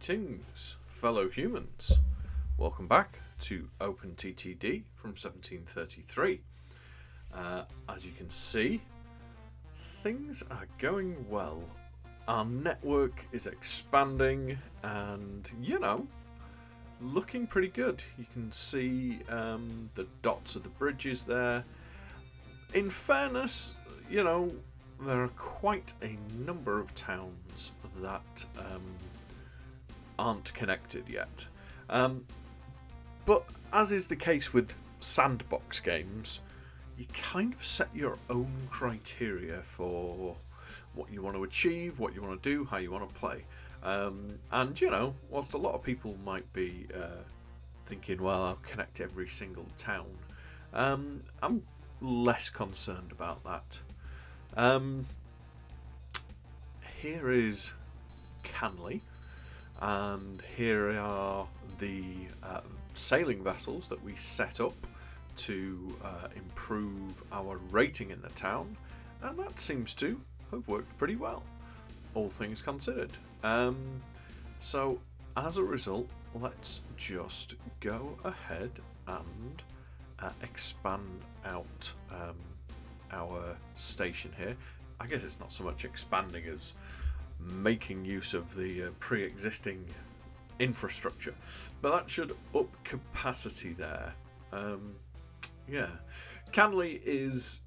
Greetings, fellow humans. Welcome back to OpenTTD from 1733. As you can see, things are going well. Our network is expanding and, looking pretty good. You can see the dots of the bridges there. In fairness, there are quite a number of towns that aren't connected yet. But as is the case with sandbox games, you kind of set your own criteria for what you want to achieve, what you want to do, how you want to play. And, whilst a lot of people might be thinking, well, I'll connect every single town, I'm less concerned about that. Here is Canley, and here are the sailing vessels that we set up to improve our rating in the town, and that seems to have worked pretty well, all things considered. So as a result, let's just go ahead and expand out our station here. I guess it's not so much expanding as making use of the pre-existing infrastructure, but that should up capacity there. Canley is,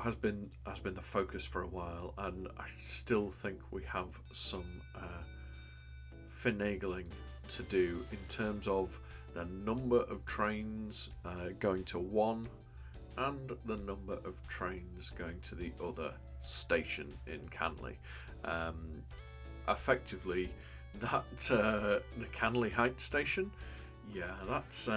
has been the focus for a while, and I still think we have some finagling to do in terms of the number of trains going to one and the number of trains going to the other station in Canley. Effectively, that the Canley Heights station, that's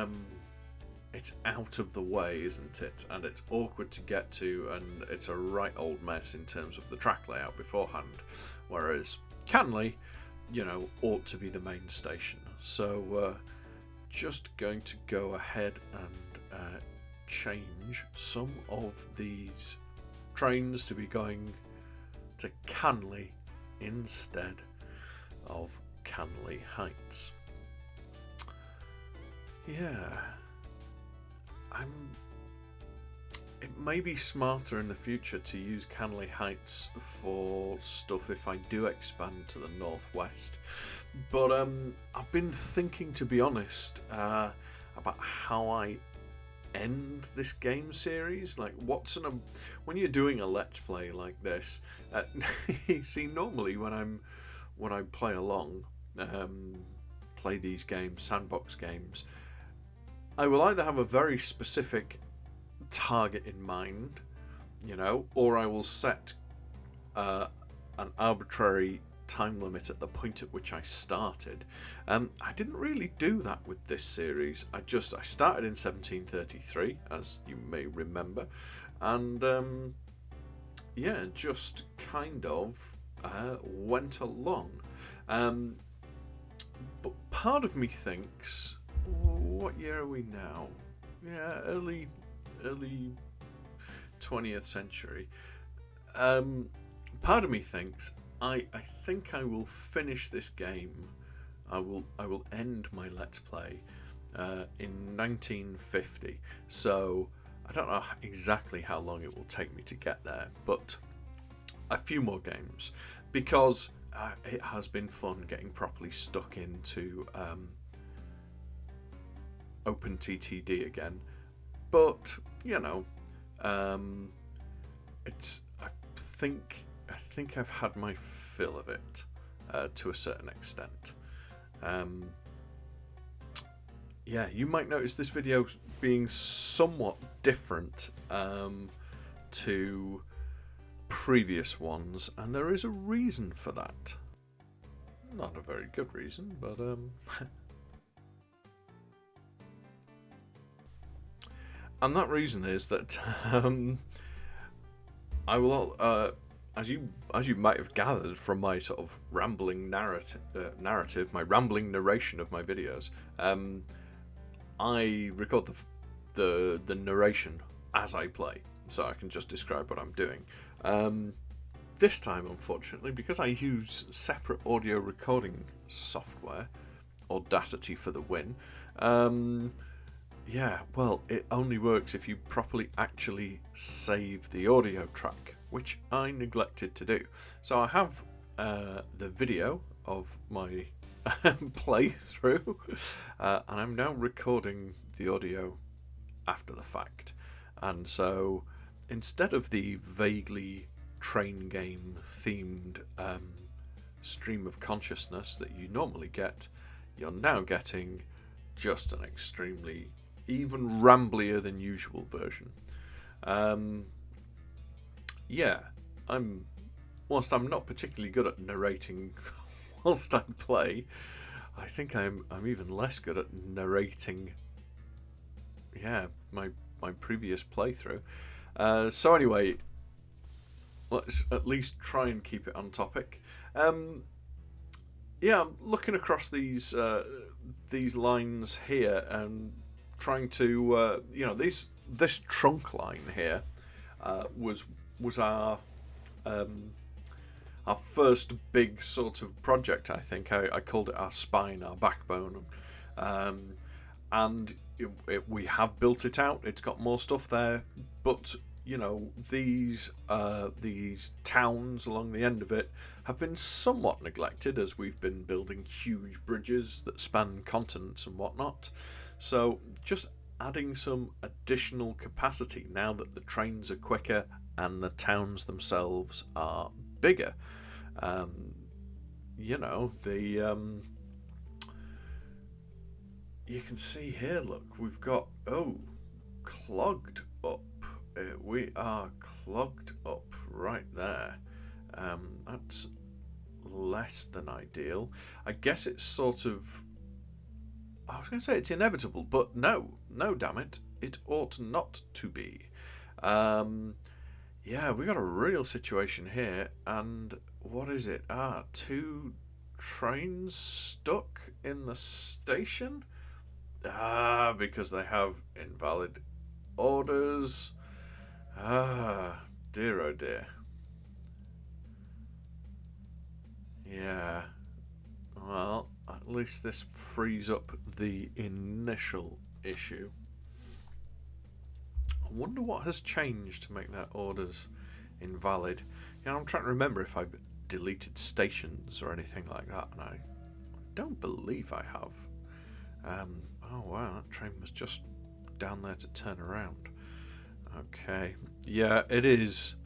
it's out of the way, isn't it? And it's awkward to get to, and it's a right old mess in terms of the track layout beforehand. Whereas Canley, ought to be the main station. So just going to go ahead and change some of these trains to be going to Canley instead of Canley Heights. It may be smarter in the future to use Canley Heights for stuff if I do expand to the northwest, but I've been thinking, to be honest, about how I end this game series. Like, when you're doing a let's play like this, you see, normally when I play along, play these games, sandbox games, I will either have a very specific target in mind, or I will set an arbitrary time limit at the point at which I started. I didn't really do that with this series. I started in 1733, as you may remember, and just kind of went along. But part of me thinks, what year are we now? Early 20th century. Part of me thinks I think I will finish this game. I will end my let's play in 1950. So I don't know exactly how long it will take me to get there, but a few more games, because it has been fun getting properly stuck into OpenTTD again. But I think I've had my fill of it to a certain extent. You might notice this video being somewhat different to previous ones, and there is a reason for that. Not a very good reason, but and that reason is that I will, as you might have gathered from my sort of rambling narrative, my rambling narration of my videos, I record the narration as I play, so I can just describe what I'm doing. this time, unfortunately, because I use separate audio recording software, Audacity for the win, yeah, well, it only works if you properly actually save the audio track, which I neglected to do. So I have the video of my playthrough, and I'm now recording the audio after the fact. And so instead of the vaguely train game themed stream of consciousness that you normally get, you're now getting just an extremely even ramblier than usual version. Yeah, whilst I'm not particularly good at narrating whilst I play, I think I'm even less good at narrating, yeah, my previous playthrough. So anyway, let's at least try and keep it on topic. Yeah, I'm looking across these lines here and trying to, this trunk line here was our first big sort of project. I think I called it our spine, our backbone, and we have built it out. It's got more stuff there, but these towns along the end of it have been somewhat neglected as we've been building huge bridges that span continents and whatnot. So just adding some additional capacity now that the trains are quicker and the towns themselves are bigger. You can see here, look, we've got, clogged up. We are clogged up right there. That's less than ideal. I guess it's sort of, I was going to say it's inevitable, but no, damn it, it ought not to be. Yeah, we got a real situation here, and what is it? 2 trains stuck in the station? Because they have invalid orders. Dear oh dear. Yeah. Well, at least this frees up the initial issue. I wonder what has changed to make that orders invalid. I'm trying to remember if I've deleted stations or anything like that, and I don't believe I have. Oh wow, that train was just down there to turn around. Okay, yeah, it is.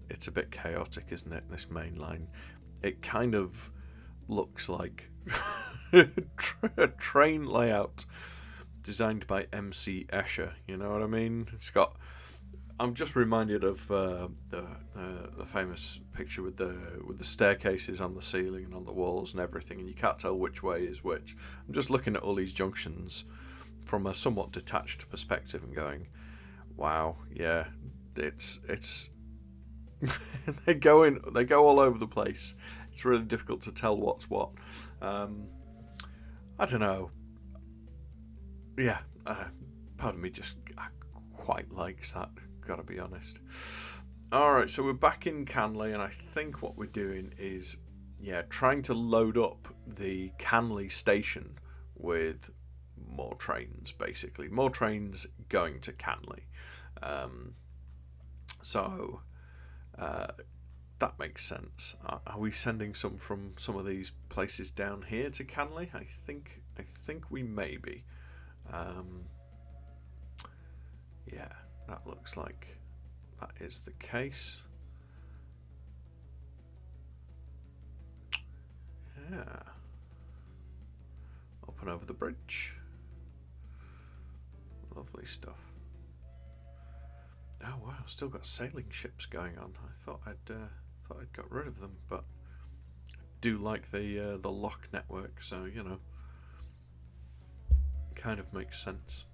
It's a bit chaotic, isn't it, this main line? It kind of looks like a train layout designed by MC Escher, you know what I mean? It's got, I'm just reminded of the famous picture with the staircases on the ceiling and on the walls and everything, and you can't tell which way is which. I'm just looking at all these junctions from a somewhat detached perspective and going, wow, yeah, it's they go all over the place. It's really difficult to tell what's what. I don't know. Yeah, part of me just quite likes that, gotta be honest. Alright, so we're back in Canley, and I think what we're doing is, trying to load up the Canley station with more trains, basically. More trains going to Canley. So that makes sense. Are we sending some from some of these places down here to Canley? I think we may be. Yeah, that looks like that is the case. Yeah. Up and over the bridge. Lovely stuff. Oh wow, still got sailing ships going on. I thought I'd got rid of them, but I do like the lock network, so kind of makes sense.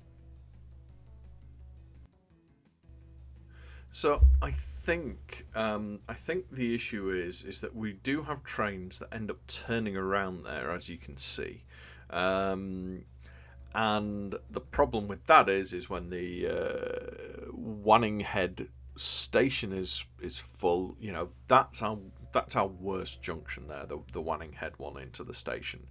So I think the issue is that we do have trains that end up turning around there, as you can see, and the problem with that is when the Wanning Head station is full, that's our worst junction there, the Wanning Head one into the station,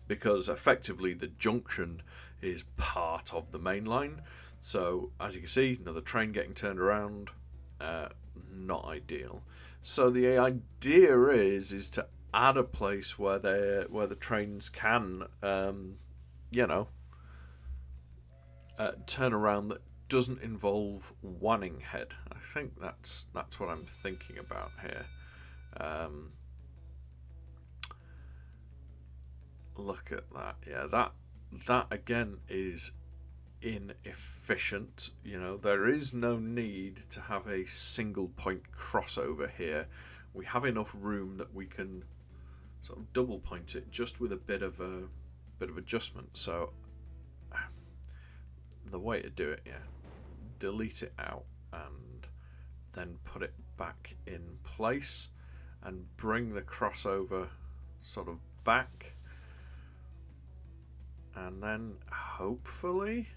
because effectively the junction is part of the main line. So as you can see, another train getting turned around, not ideal. So the idea is to add a place where the trains can, turn around that doesn't involve Wanning Head. I think that's what I'm thinking about here. Look at that. Yeah, that again is inefficient. There is no need to have a single point crossover here. We have enough room that we can sort of double point it just with a bit of adjustment. So the way to do it, delete it out and then put it back in place and bring the crossover sort of back, and then hopefully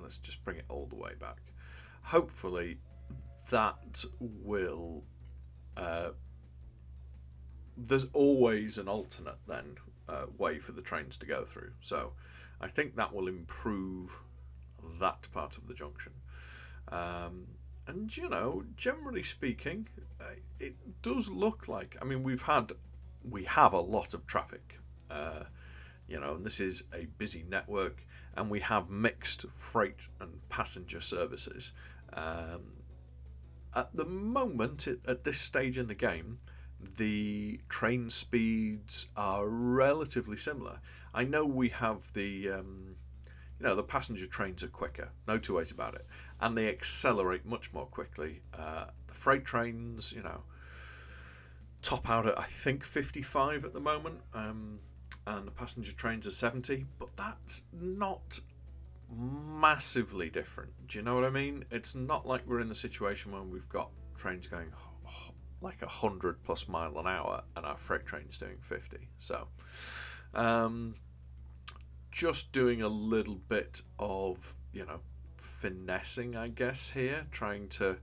let's just bring it all the way back. Hopefully that will there's always an alternate then way for the trains to go through, so I think that will improve that part of the junction. And generally speaking, it does look like, I mean, we have a lot of traffic, and this is a busy network, and we have mixed freight and passenger services. At the moment, at this stage in the game, the train speeds are relatively similar. I know we have the passenger trains are quicker, no two ways about it, and they accelerate much more quickly. The freight trains, top out at I think 55 at the moment, and the passenger trains are 70, but that's not massively different. Do you know what I mean? It's not like we're in the situation when we've got trains going like 100 plus mile an hour and our freight train's doing 50. So just doing a little bit of finessing, I guess, here, trying to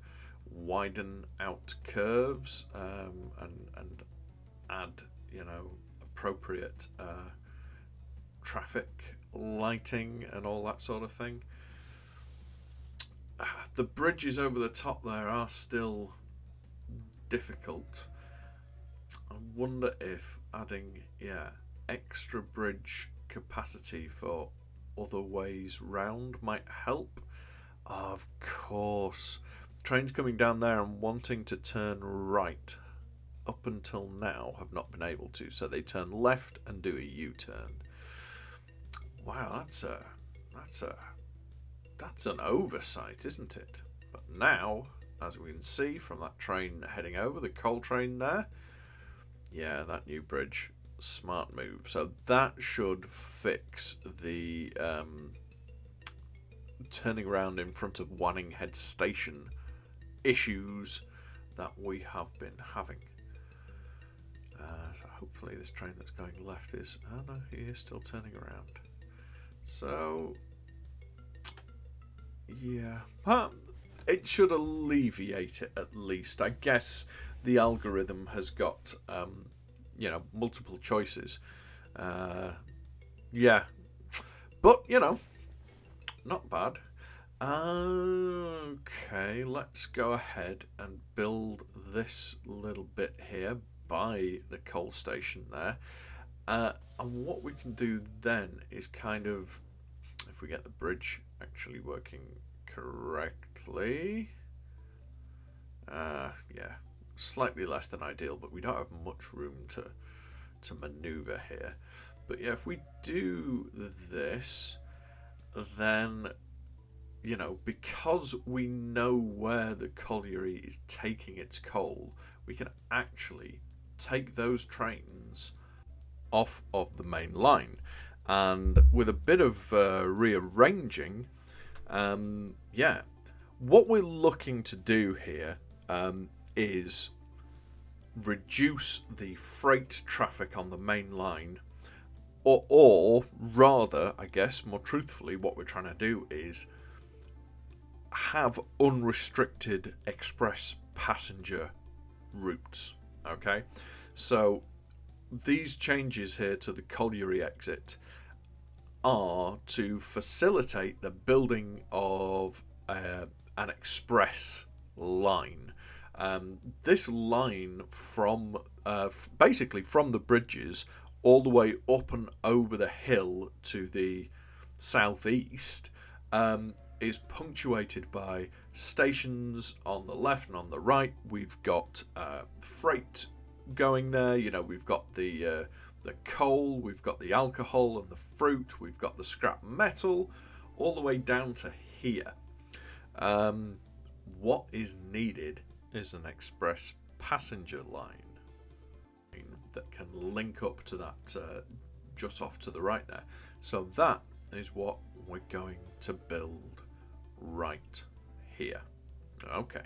widen out curves, and add appropriate traffic lighting and all that sort of thing. The bridges over the top there are still difficult. I wonder if adding extra bridge capacity for other ways round might help. Of course, trains coming down there and wanting to turn right up until now have not been able to, so they turn left and do a U-turn. Wow, that's an oversight, isn't it? But now, as we can see from that train heading over, the coal train there, that new bridge, smart move. So that should fix the turning around in front of Wanning Head Station issues that we have been having. So hopefully this train that's going left is... Oh no, he is still turning around. So, it should alleviate it at least. I guess the algorithm has got, multiple choices. But, not bad. Okay, let's go ahead and build this little bit here by the coal station there. And what we can do then is kind of, if we get the bridge actually working correctly, slightly less than ideal, but we don't have much room to maneuver here. But if we do this, then because we know where the colliery is taking its coal, we can actually take those trains off of the main line, and with a bit of rearranging, what we're looking to do here is reduce the freight traffic on the main line, or rather, I guess more truthfully, what we're trying to do is have unrestricted express passenger routes. Okay, so these changes here to the colliery exit are to facilitate the building of an express line. This line from basically from the bridges all the way up and over the hill to the southeast is punctuated by stations on the left and on the right. We've got freight going there. You know, we've got the coal, we've got the alcohol and the fruit, we've got the scrap metal, all the way down to here. What is needed is an express passenger line that can link up to that just off to the right there. So that is what we're going to build right here. Okay.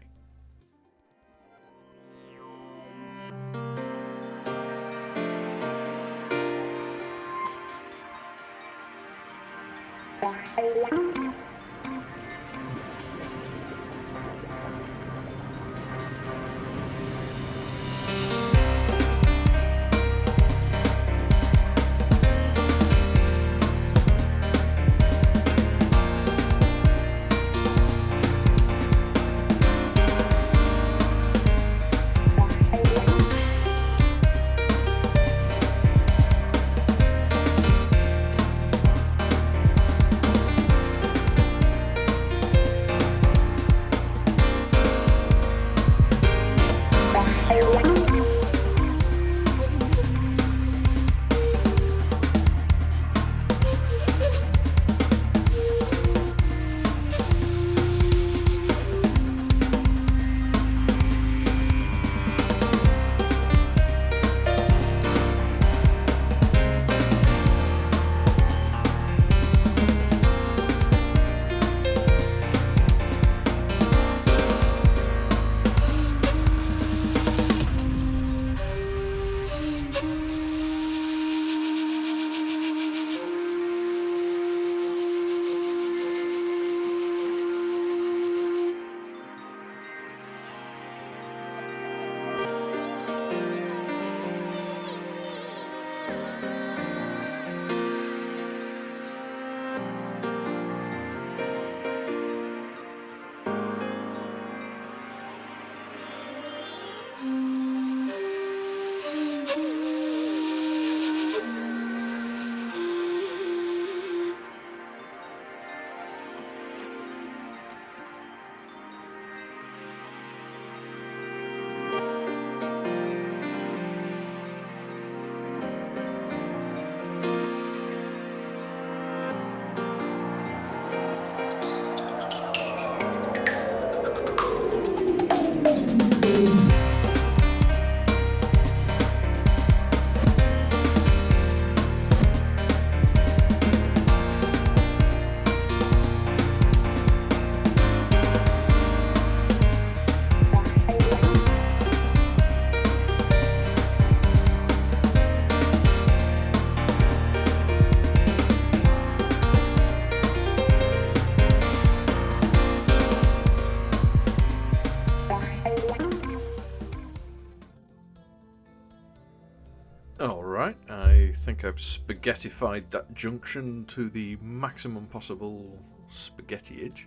Alright, I think I've spaghettified that junction to the maximum possible spaghettiage.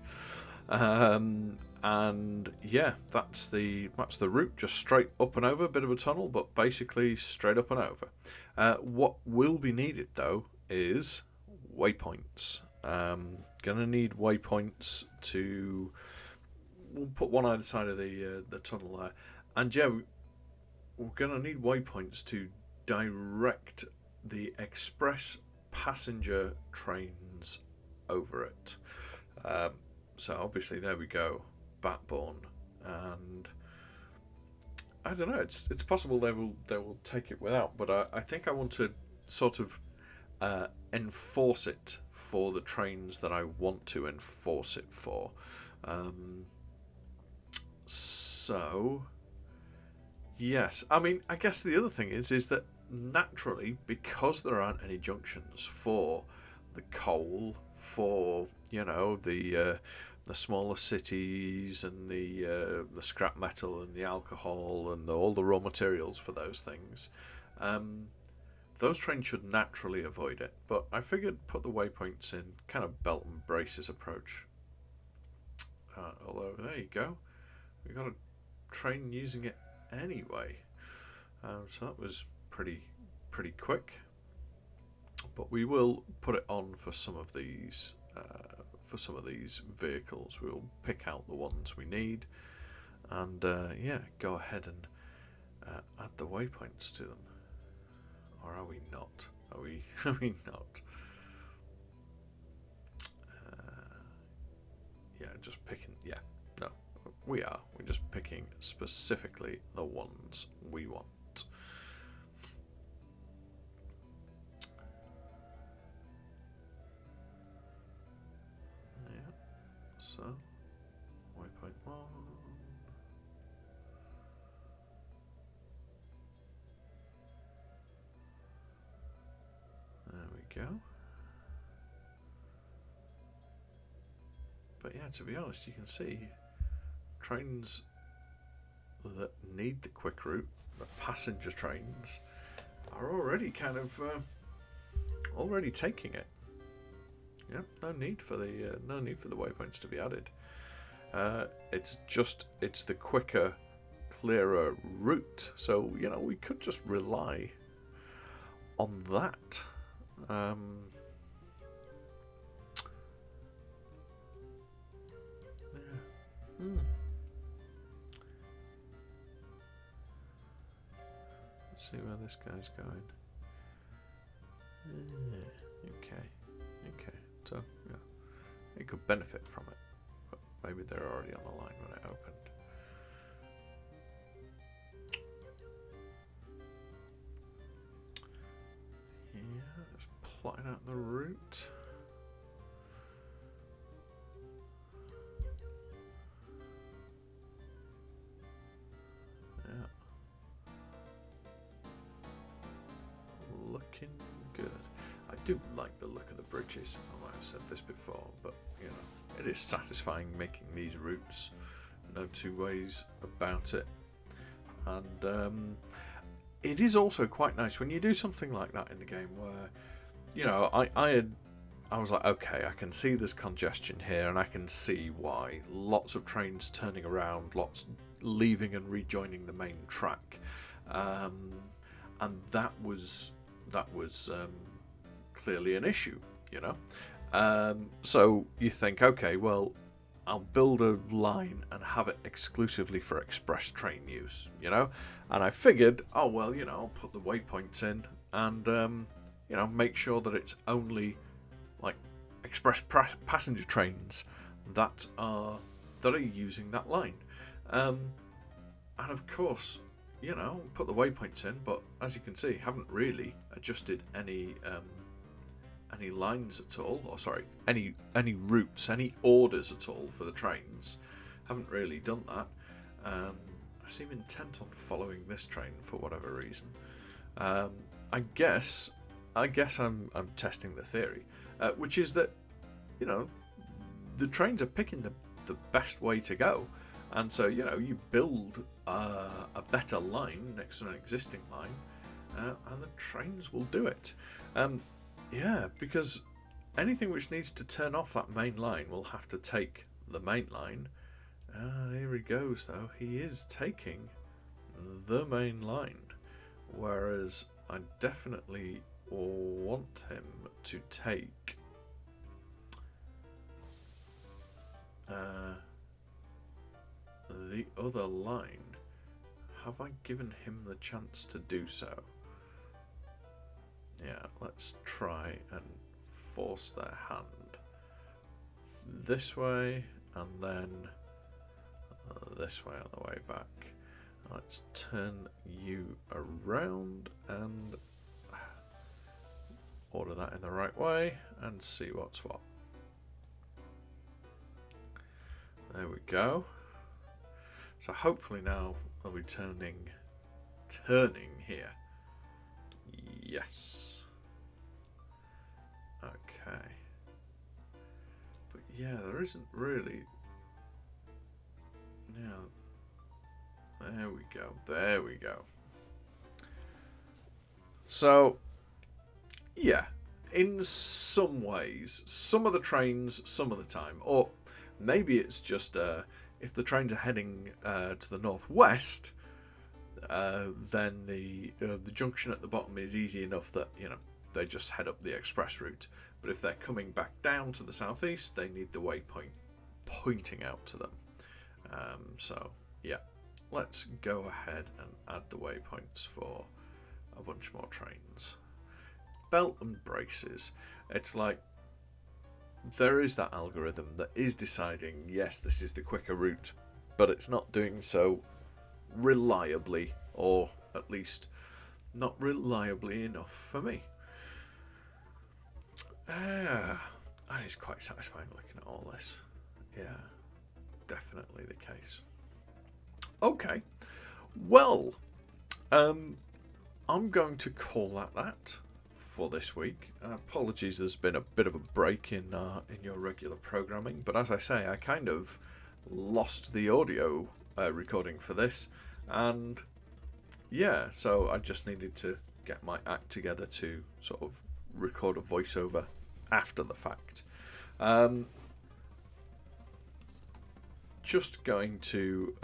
And yeah, that's the route, just straight up and over, a bit of a tunnel, but basically straight up and over. What will be needed though is waypoints. Gonna need waypoints to, we'll put one either side of the tunnel there, and yeah, we're gonna need waypoints to direct the express passenger trains over it. So obviously there we go, Batbourne, and I don't know. It's possible they will take it without, but I think I want to sort of enforce it for the trains that I want to enforce it for. So yes, I mean, I guess the other thing is that naturally, because there aren't any junctions for the coal, for the the smaller cities and the scrap metal and the alcohol and all the raw materials for those things. Those trains should naturally avoid it, but I figured put the waypoints in, kind of belt and braces approach. Although there you go, we got a train using it anyway, so that was pretty quick. But we will put it on for some of these vehicles. We'll pick out the ones we need, and yeah, go ahead and add the waypoints to them. Or are we not? Are we not? Yeah, just picking. Yeah, no, we are. We're just picking specifically the ones we want. Yeah. So, waypoint 1. There we go. But yeah, to be honest, you can see trains that need the quick route, the passenger trains, are already kind of already taking it. Yeah, no need for the waypoints to be added. It's the quicker, clearer route. So we could just rely on that. Let's see where this guy's going. Okay. So yeah, it could benefit from it, but maybe they're already on the line when it opened. Yeah, just plotting out the route. Yeah. Looking good. I do like the look of the bridges. I might have said this before, but it is satisfying making these routes. No two ways about it. And it is also quite nice when you do something like that in the game where, I was like, okay, I can see there's congestion here, and I can see why. Lots of trains turning around, lots leaving and rejoining the main track, and that was clearly an issue, So you think, okay, well, I'll build a line and have it exclusively for express train use, And I figured, oh well, I'll put the waypoints in and make sure that it's only like express passenger trains that are using that line, and of course, put the waypoints in, but as you can see, haven't really adjusted any lines at all, or sorry, any routes, any orders at all for the trains. Haven't really done that. I seem intent on following this train for whatever reason. I guess I'm testing the theory, which is that the trains are picking the best way to go, and so you build a better line next to an existing line, and the trains will do it. Yeah, because anything which needs to turn off that main line will have to take the main line. Here he goes, though. He is taking the main line, whereas I definitely want him to take the other line. Have I given him the chance to do so? Yeah, let's try and force their hand this way, and then this way on the way back. Let's turn you around and order that in the right way and see what's what. There we go. So hopefully now they'll be turning here. Yes. Okay. But yeah, there isn't really Yeah. There we go. There we go. So, yeah. In some ways, some of the trains, some of the time, or maybe it's just if the trains are heading to the northwest, then the junction at the bottom is easy enough that they just head up the express route. But if they're coming back down to the southeast, they need the waypoint pointing out to them. So yeah, let's go ahead and add the waypoints for a bunch more trains. Belt and braces. It's like there is that algorithm that is deciding, yes, this is the quicker route, but it's not doing so reliably, or at least not reliably enough for me. It's quite satisfying looking at all this. Yeah, definitely the case. Okay, well, I'm going to call that for this week. Apologies, there's been a bit of a break in your regular programming, but as I say, I kind of lost the audio recording for this, and yeah, so I just needed to get my act together to sort of record a voiceover after the fact. Just going to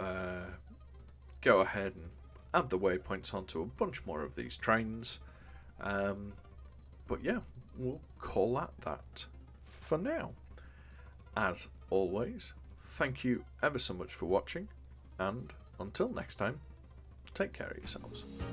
go ahead and add the waypoints onto a bunch more of these trains. But yeah, we'll call that for now. As always, thank you ever so much for watching, and until next time, take care of yourselves.